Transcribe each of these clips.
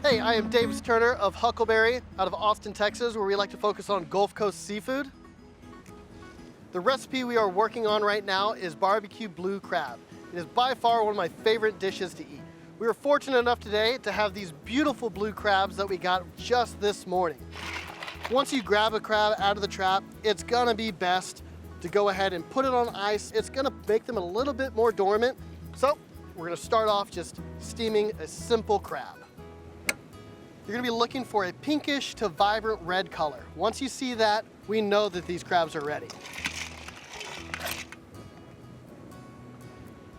Hey, I am Davis Turner of Huckleberry out of Austin, Texas, where we like to focus on Gulf Coast seafood. The recipe we are working on right now is barbecue blue crab. It is by far one of my favorite dishes to eat. We were fortunate enough today to have these beautiful blue crabs that we got just this morning. Once you grab a crab out of the trap, it's gonna be best to go ahead and put it on ice. It's gonna make them a little bit more dormant. So we're gonna start off just steaming a simple crab. You're gonna be looking for a pinkish to vibrant red color. Once you see that, we know that these crabs are ready.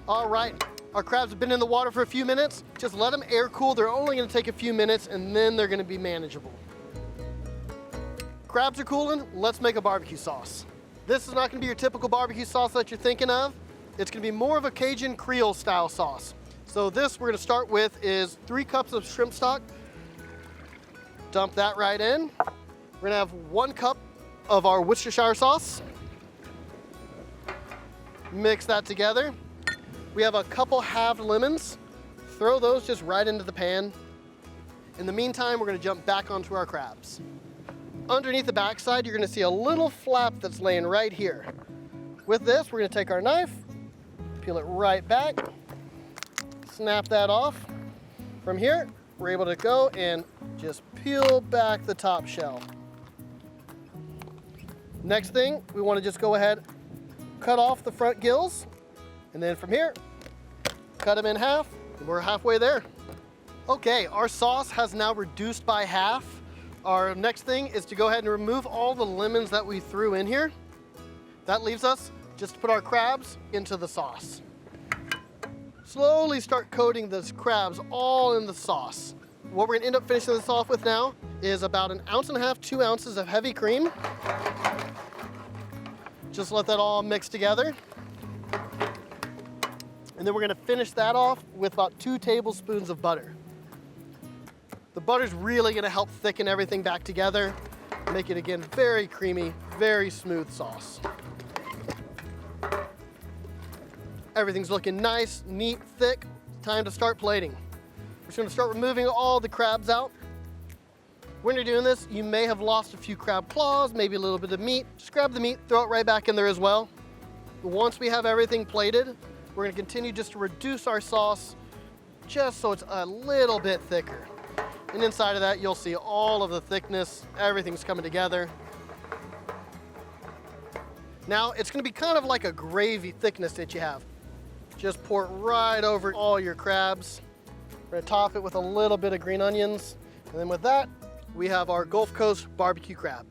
All right, our crabs have been in the water for a few minutes. Just let them air cool. They're only gonna take a few minutes and then they're gonna be manageable. Crabs are cooling, let's make a barbecue sauce. This is not gonna be your typical barbecue sauce that you're thinking of. It's gonna be more of a Cajun Creole style sauce. So this we're gonna start with is 3 cups of shrimp stock. Dump that right in. We're gonna have 1 cup of our Worcestershire sauce. Mix that together. We have a couple halved lemons. Throw those just right into the pan. In the meantime, we're gonna jump back onto our crabs. Underneath the backside, you're gonna see a little flap that's laying right here. With this, we're gonna take our knife, peel it right back, snap that off. From here, we're able to go and just peel back the top shell. Next thing, we want to just go ahead, cut off the front gills, and then from here, cut them in half, and we're halfway there. Okay, our sauce has now reduced by half. Our next thing is to go ahead and remove all the lemons that we threw in here. That leaves us just to put our crabs into the sauce. Slowly start coating those crabs all in the sauce. What we're gonna end up finishing this off with now is about 1.5 ounces, 2 ounces of heavy cream. Just let that all mix together. And then we're gonna finish that off with about 2 tablespoons of butter. The butter's really gonna help thicken everything back together, make it again very creamy, very smooth sauce. Everything's looking nice, neat, thick. Time to start plating. We're just gonna start removing all the crabs out. When you're doing this, you may have lost a few crab claws, maybe a little bit of meat. Just grab the meat, throw it right back in there as well. Once we have everything plated, we're gonna continue just to reduce our sauce just so it's a little bit thicker. And inside of that, you'll see all of the thickness, everything's coming together. Now, it's gonna be kind of like a gravy thickness that you have. Just pour it right over all your crabs. We're gonna top it with a little bit of green onions. And then with that, we have our Gulf Coast barbecue crab.